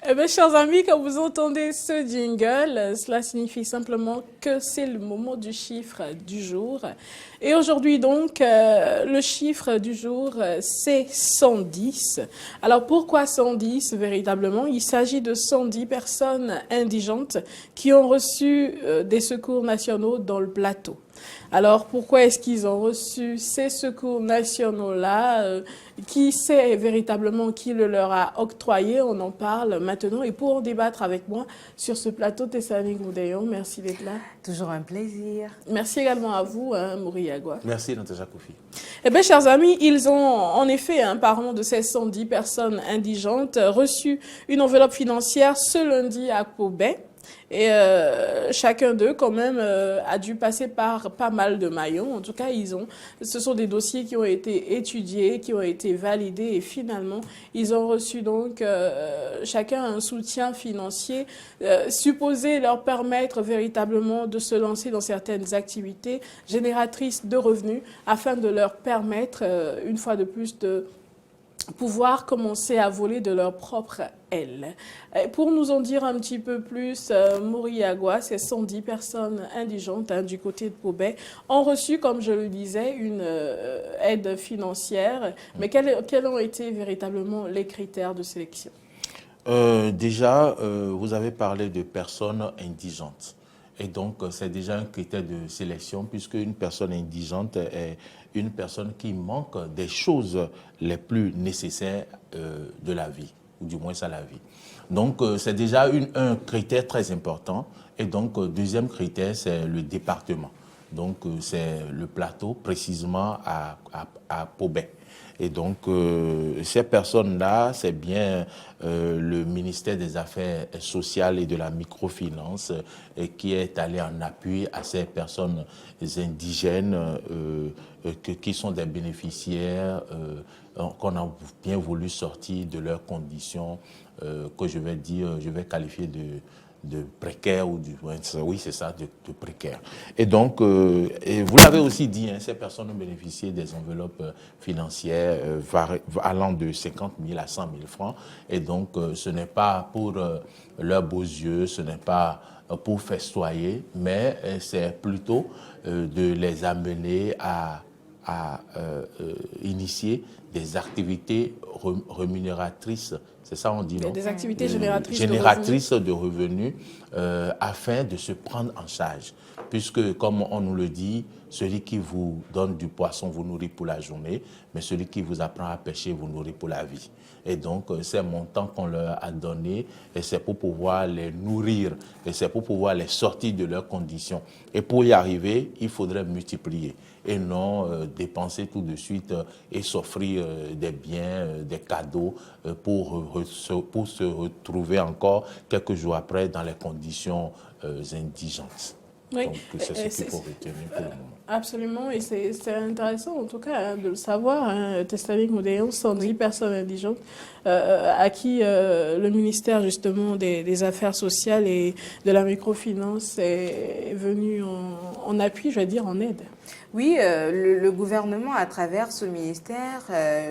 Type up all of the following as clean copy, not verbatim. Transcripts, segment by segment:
Eh bien, chers amis, quand vous entendez ce jingle, cela signifie simplement que c'est le moment du chiffre du jour. Et aujourd'hui, donc, le chiffre du jour, c'est 110. Alors, pourquoi 110 véritablement? Il s'agit de 110 personnes indigentes qui ont reçu des secours nationaux dans le plateau. Alors, pourquoi est-ce qu'ils ont reçu ces secours nationaux-là? Qui sait véritablement qui le leur a octroyé? On en parle maintenant. Et pour en débattre avec moi sur ce plateau, Tessani Goudeyon, merci d'être là. Toujours un plaisir. Merci également à vous, Mouri Yagwa. Merci, Natacha Koufi. Eh bien, chers amis, ils ont en effet, parlant de ces 110 personnes indigentes, reçu une enveloppe financière ce lundi à Pobé. Et chacun d'eux, quand même, a dû passer par pas mal de maillons. En tout cas, ce sont des dossiers qui ont été étudiés, qui ont été validés. Et finalement, ils ont reçu donc chacun un soutien financier supposé leur permettre véritablement de se lancer dans certaines activités génératrices de revenus afin de leur permettre, une fois de plus, de pouvoir commencer à voler de leur propre aile. Pour nous en dire un petit peu plus, Mouri Yagwa, ces 110 personnes indigentes du côté de Pobé ont reçu, comme je le disais, une aide financière. Mais quels ont été véritablement les critères de sélection? Déjà, vous avez parlé de personnes indigentes. Et donc, c'est déjà un critère de sélection puisque une personne indigente est une personne qui manque des choses les plus nécessaires de la vie, ou du moins à la vie. Donc, c'est déjà un critère très important. Et donc, deuxième critère, c'est le département. Donc, c'est le plateau, précisément à Pobé. Et donc, ces personnes-là, c'est bien le ministère des Affaires sociales et de la microfinance qui est allé en appui à ces personnes indigènes qui sont des bénéficiaires qu'on a bien voulu sortir de leurs conditions que je vais qualifier de précaire ou oui c'est ça, de précaire. Et donc, et vous l'avez aussi dit, ces personnes ont bénéficié des enveloppes financières allant de 50 000 à 100 000 francs. Et donc, ce n'est pas pour leurs beaux yeux, ce n'est pas pour festoyer, mais c'est plutôt de les amener à initier des activités rémunératrices, c'est ça on dit, non? Des activités génératrices de revenus afin de se prendre en charge. Puisque, comme on nous le dit, celui qui vous donne du poisson vous nourrit pour la journée, mais celui qui vous apprend à pêcher vous nourrit pour la vie. Et donc, ces montants qu'on leur a donnés, c'est pour pouvoir les nourrir, et c'est pour pouvoir les sortir de leurs conditions. Et pour y arriver, il faudrait multiplier et non dépenser tout de suite et s'offrir des biens, des cadeaux pour se retrouver encore quelques jours après dans les conditions indigentes. Oui. Donc, c'est ce qu'il faut retenir pour le moment. Absolument, et c'est intéressant en tout cas de le savoir. Testament Modéon, 110 personnes indigentes à qui le ministère justement des Affaires sociales et de la microfinance est venu en appui, je vais dire en aide. Oui, le gouvernement, à travers ce ministère,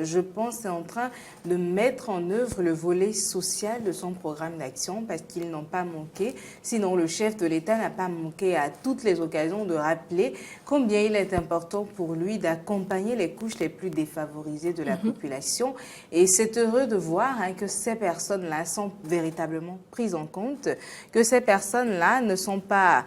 je pense, est en train de mettre en œuvre le volet social de son programme d'action parce qu'ils n'ont pas manqué. Sinon, le chef de l'État n'a pas manqué à toutes les occasions de rappeler combien il est important pour lui d'accompagner les couches les plus défavorisées de la population. Et c'est heureux de voir que ces personnes-là sont véritablement prises en compte, que ces personnes-là ne sont pas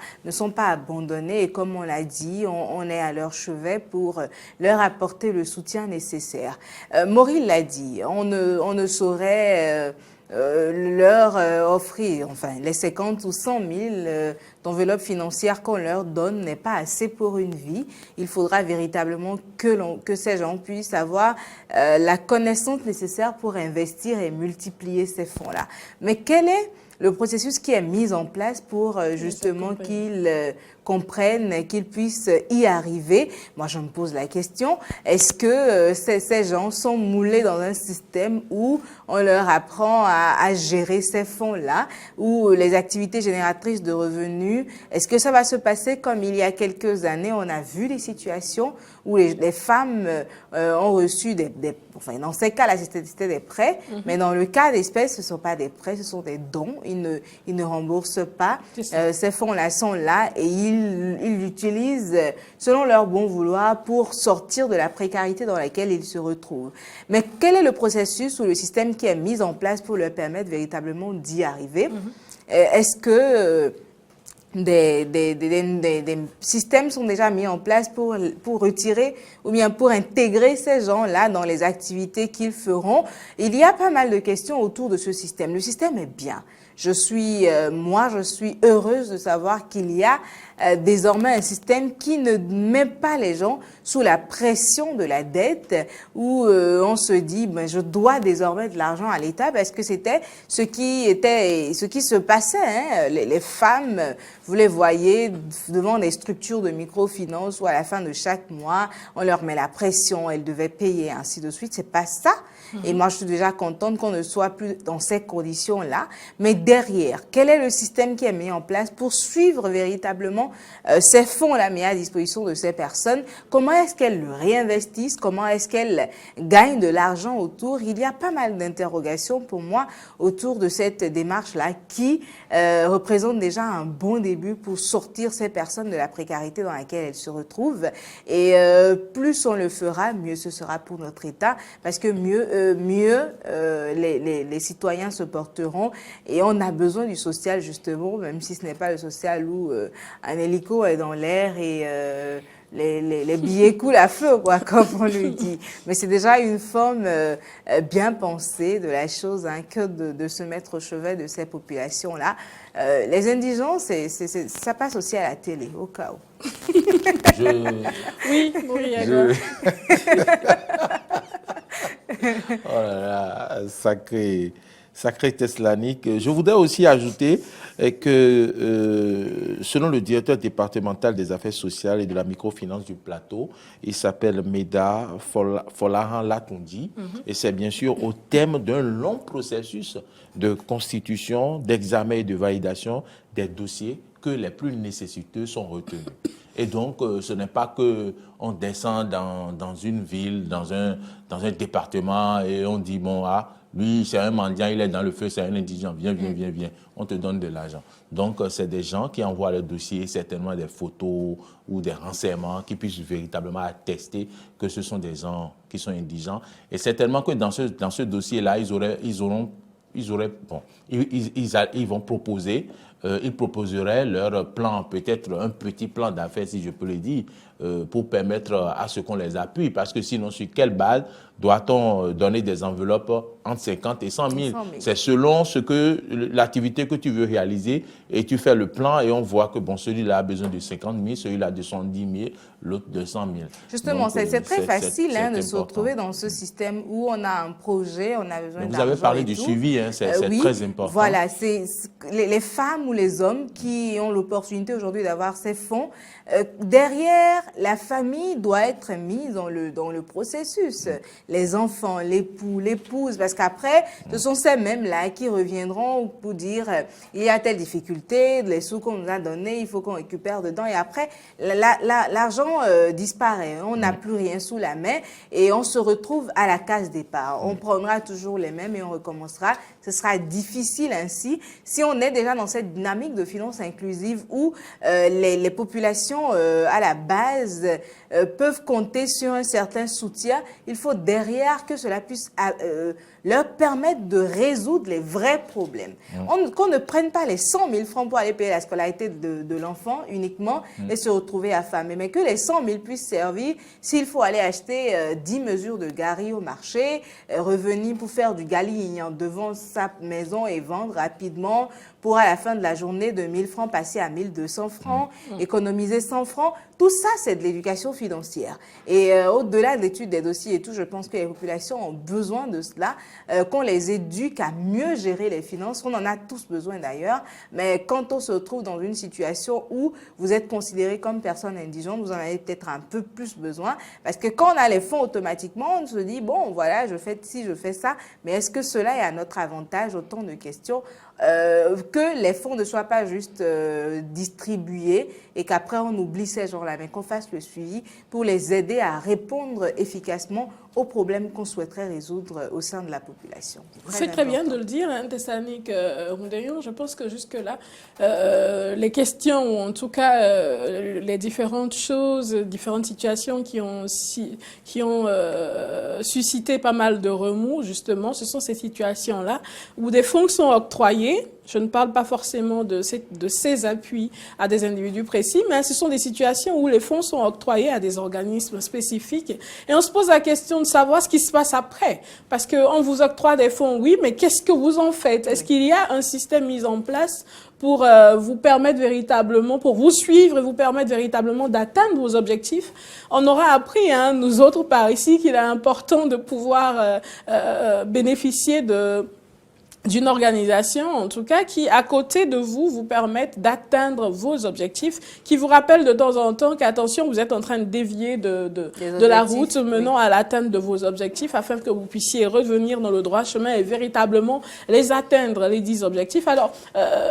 abandonnées. Et comme on l'a dit, on est à leur chevet pour leur apporter le soutien nécessaire. Maureen l'a dit, on ne saurait leur offrir, enfin, les 50 ou 100 000 enveloppe financière qu'on leur donne n'est pas assez pour une vie. Il faudra véritablement que ces gens puissent avoir la connaissance nécessaire pour investir et multiplier ces fonds-là. Mais quel est le processus qui est mis en place pour justement qu'ils comprennent, qu'ils puissent y arriver? Moi, je me pose la question, est-ce que ces gens sont moulés dans un système où on leur apprend à gérer ces fonds-là, ou les activités génératrices de revenus? Est-ce que ça va se passer comme il y a quelques années, on a vu des situations où les femmes ont reçu enfin, dans ces cas-là, c'était des prêts, mais dans le cas d'espèces, ce ne sont pas des prêts, ce sont des dons. Ils ne remboursent pas. Ces fonds-là sont là et ils l'utilisent selon leur bon vouloir pour sortir de la précarité dans laquelle ils se retrouvent. Mais quel est le processus ou le système qui est mis en place pour leur permettre véritablement d'y arriver? Est-ce que des systèmes sont déjà mis en place pour retirer ou bien pour intégrer ces gens-là dans les activités qu'ils feront? Il y a pas mal de questions autour de ce système. Le système est bien. Je suis heureuse de savoir qu'il y a désormais un système qui ne met pas les gens sous la pression de la dette, où on se dit je dois désormais de l'argent à l'État, parce que c'était ce qui se passait. Hein. Les femmes, vous les voyez devant des structures de microfinance où à la fin de chaque mois, on leur met la pression, elles devaient payer, ainsi de suite. C'est pas ça. Et moi, je suis déjà contente qu'on ne soit plus dans ces conditions-là. Mais derrière, quel est le système qui est mis en place pour suivre véritablement ces fonds-là mis à disposition de ces personnes? Comment est-ce qu'elles le réinvestissent? Comment est-ce qu'elles gagnent de l'argent autour? Il y a pas mal d'interrogations pour moi autour de cette démarche-là qui représente déjà un bon début pour sortir ces personnes de la précarité dans laquelle elles se retrouvent. Et plus on le fera, mieux ce sera pour notre État, parce que mieux les citoyens se porteront, et on a besoin du social justement, même si ce n'est pas le social où un hélico est dans l'air et les billets coulent à feu, quoi, comme on lui dit. Mais c'est déjà une forme bien pensée de la chose, hein, que de se mettre au chevet de ces populations-là. Les indigents, ça passe aussi à la télé, au cas où. Oui, oh là là, sacré Teslanique. Je voudrais aussi ajouter que selon le directeur départemental des affaires sociales et de la microfinance du plateau, il s'appelle Meda Folahan Latundi, et c'est bien sûr au terme d'un long processus de constitution, d'examen et de validation des dossiers que les plus nécessiteux sont retenus. Et donc, ce n'est pas qu'on descend dans une ville, dans un département, et on dit, bon, lui, c'est un mendiant, il est dans le feu, c'est un indigent, viens, on te donne de l'argent. Donc, c'est des gens qui envoient le dossier, certainement des photos ou des renseignements qui puissent véritablement attester que ce sont des gens qui sont indigents. Et certainement que dans ce dossier-là, ils vont proposer, ils proposeraient leur plan, peut-être un petit plan d'affaires, si je peux le dire, pour permettre à ce qu'on les appuie. Parce que sinon, sur quelle base doit-on donner des enveloppes entre 50 et 100 000? C'est selon l'activité que tu veux réaliser, et tu fais le plan et on voit que bon, celui-là a besoin de 50 000, celui-là de 110 000, l'autre de 100 000. Justement, c'est très facile de se retrouver dans ce système où on a un projet, on a besoin d'argent. Vous avez parlé du suivi, hein, c'est oui, très important. Voilà, c'est les femmes ou les hommes qui ont l'opportunité aujourd'hui d'avoir ces fonds. Derrière, la famille doit être mise dans le processus. Les enfants, l'époux, l'épouse, parce qu'après, ce sont ces mêmes-là qui reviendront pour dire il y a telle difficulté, les sous qu'on nous a donnés, il faut qu'on récupère dedans. Et après, l'argent disparaît. On n'a plus rien sous la main et on se retrouve à la case départ. On prendra toujours les mêmes et on recommencera. Ce sera difficile ainsi si on est déjà dans cette dynamique de finance inclusive où les populations à la base peuvent compter sur un certain soutien. Il faut derrière que cela puisse leur permettre de résoudre les vrais problèmes. Qu'on ne prenne pas les 100 000 francs pour aller payer la scolarité de l'enfant uniquement et se retrouver affamé, mais que les 100 000 puissent servir s'il faut aller acheter 10 mesures de gari au marché, revenir pour faire du gali devant sa maison et vendre rapidement pour à la fin de la journée de 1000 francs passer à 1200 francs, économiser 100 francs. Tout ça, c'est de l'éducation financière. Et au-delà de l'étude des dossiers et tout, je pense que les populations ont besoin de cela, qu'on les éduque à mieux gérer les finances. On en a tous besoin d'ailleurs. Mais quand on se retrouve dans une situation où vous êtes considéré comme personne indigente, vous en avez peut-être un peu plus besoin. Parce que quand on a les fonds automatiquement, on se dit, bon, voilà, je fais ci, je fais ça. Mais est-ce que cela est à notre avantage? Autant de questions. Que les fonds ne soient pas juste distribués et qu'après on oublie ces gens-là, mais qu'on fasse le suivi pour les aider à répondre efficacement aux problèmes qu'on souhaiterait résoudre au sein de la population. C'est très bien de le dire, hein, Tessanik Ngoundeyon. Je pense que jusque-là, les questions, ou en tout cas les différentes choses, différentes situations qui ont suscité pas mal de remous, justement, ce sont ces situations-là où des fonds sont octroyés. Je ne parle pas forcément de ces appuis à des individus précis, mais ce sont des situations où les fonds sont octroyés à des organismes spécifiques. Et on se pose la question de savoir ce qui se passe après. Parce qu'on vous octroie des fonds, oui, mais qu'est-ce que vous en faites? Est-ce qu'il y a un système mis en place pour vous permettre véritablement, pour vous suivre et vous permettre véritablement d'atteindre vos objectifs? On aura appris, hein, nous autres par ici, qu'il est important de pouvoir bénéficier d'une organisation, en tout cas, qui, à côté de vous, vous permette d'atteindre vos objectifs, qui vous rappelle de temps en temps qu'attention, vous êtes en train de dévier de la route menant à l'atteinte de vos objectifs, afin que vous puissiez revenir dans le droit chemin et véritablement les atteindre, les 10 objectifs. Alors,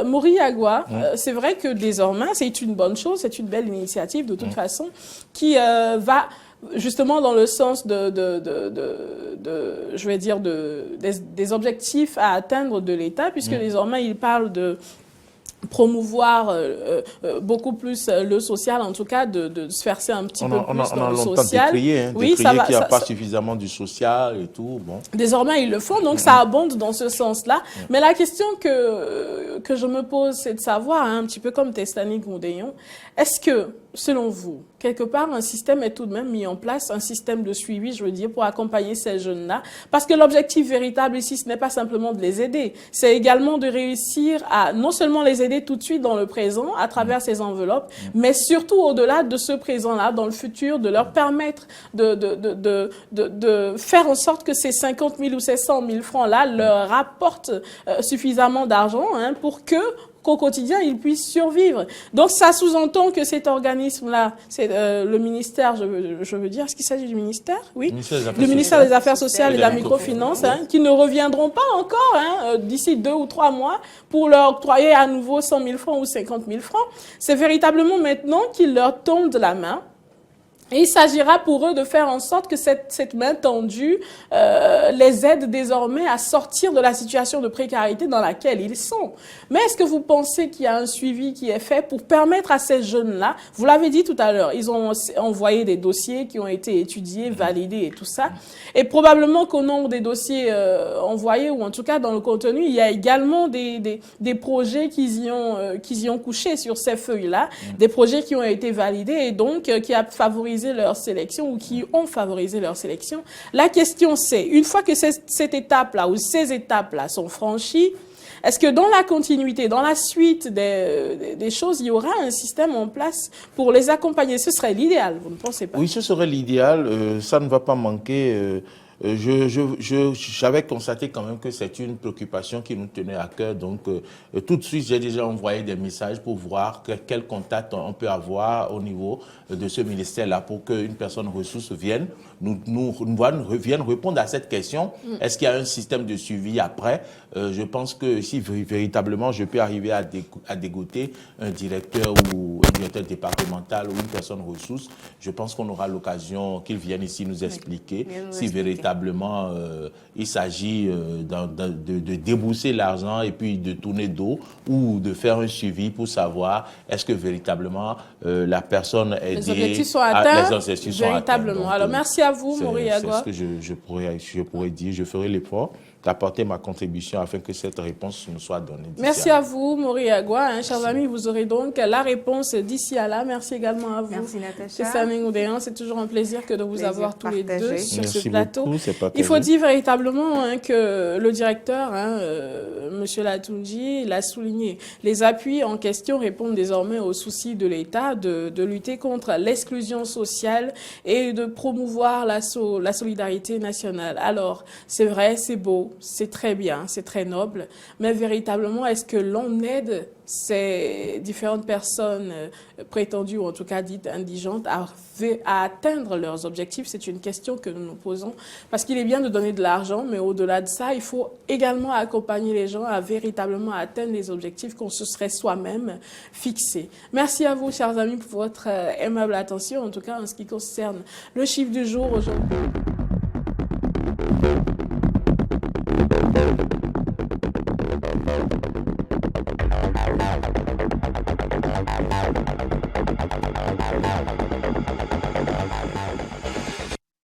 Mori Agua, c'est vrai que désormais, c'est une bonne chose, c'est une belle initiative, de toute façon, qui va justement dans le sens je vais dire, des objectifs à atteindre de l'État, puisque désormais, il parle de promouvoir beaucoup plus le social, en tout cas de se verser un petit peu plus dans le social. Décrié, oui, ça va, qu'il n'y a pas suffisamment du social et tout. Bon. Désormais, ils le font, donc ça abonde dans ce sens-là. Mais la question que je me pose, c'est de savoir, hein, un petit peu comme Tessanik Ngoundeyon, est-ce que, selon vous, quelque part, un système est tout de même mis en place, un système de suivi, je veux dire, pour accompagner ces jeunes-là? Parce que l'objectif véritable ici, ce n'est pas simplement de les aider, c'est également de réussir à non seulement les aider tout de suite dans le présent, à travers ces enveloppes, mais surtout au-delà de ce présent-là, dans le futur, de leur permettre de faire en sorte que ces 50 000 ou ces 100 000 francs-là leur rapportent suffisamment d'argent, hein, pour qu'au quotidien, ils puissent survivre. Donc, ça sous-entend que cet organisme-là, c'est le ministère, je veux dire, est-ce qu'il s'agit du ministère? Oui. Le ministère des Affaires sociales et de la microfinance, hein, qui ne reviendront pas encore, hein, d'ici 2 ou 3 mois pour leur octroyer à nouveau 100 000 francs ou 50 000 francs. C'est véritablement maintenant qu'il leur tombe de la main. Et il s'agira pour eux de faire en sorte que cette main tendue les aide désormais à sortir de la situation de précarité dans laquelle ils sont. Mais est-ce que vous pensez qu'il y a un suivi qui est fait pour permettre à ces jeunes-là, vous l'avez dit tout à l'heure, ils ont envoyé des dossiers qui ont été étudiés, validés et tout ça. Et probablement qu'au nombre des dossiers envoyés, ou en tout cas dans le contenu, il y a également des projets qui y ont couché sur ces feuilles-là, des projets qui ont été validés et donc qui a favorisé leur sélection ou qui ont favorisé leur sélection. La question c'est, une fois que cette étape-là ou ces étapes-là sont franchies, est-ce que dans la continuité, dans la suite des choses, il y aura un système en place pour les accompagner? Ce serait l'idéal, vous ne pensez pas? Oui, ce serait l'idéal. Ça ne va pas manquer. J'avais constaté quand même que c'est une préoccupation qui nous tenait à cœur. Donc, tout de suite, j'ai déjà envoyé des messages pour voir quel contact on peut avoir au niveau de ce ministère-là pour qu'une personne ressource vienne répondre à cette question. Est-ce qu'il y a un système de suivi après? Je pense que si véritablement je peux arriver à dégoter un directeur ou un directeur départemental ou une personne ressource, je pense qu'on aura l'occasion qu'il vienne ici nous expliquer si véritablement il s'agit de débourser l'argent et puis de tourner dos ou de faire un suivi pour savoir est-ce que véritablement la personne est les objectifs sont atteints, les objectifs véritablement. Sont atteints. Donc, alors merci à vous, Mori Agua. C'est ce que je pourrais dire. Je ferai l'effort d'apporter ma contribution afin que cette réponse nous soit donnée. Merci à vous, Mori Agua. Chers amis, vous aurez donc la réponse d'ici à là. Merci également à vous. Merci Natacha. Stéphanie Ngoudéan, c'est toujours un plaisir que de vous avoir tous les deux sur Merci ce plateau. beaucoup, c'est partagé. Il faut dire véritablement que le directeur, Monsieur Latunji, l'a souligné. Les appuis en question répondent désormais aux soucis de l'État de lutter contre l'exclusion sociale et de promouvoir la solidarité nationale. Alors, c'est vrai, c'est beau, c'est très bien, c'est très noble, mais véritablement, est-ce que l'on aide ces différentes personnes prétendues, ou en tout cas dites indigentes, à atteindre leurs objectifs? C'est une question que nous nous posons, parce qu'il est bien de donner de l'argent, mais au-delà de ça, il faut également accompagner les gens à véritablement atteindre les objectifs qu'on se serait soi-même fixés. Merci à vous, chers amis, pour votre aimable attention, en tout cas en ce qui concerne le chiffre du jour aujourd'hui.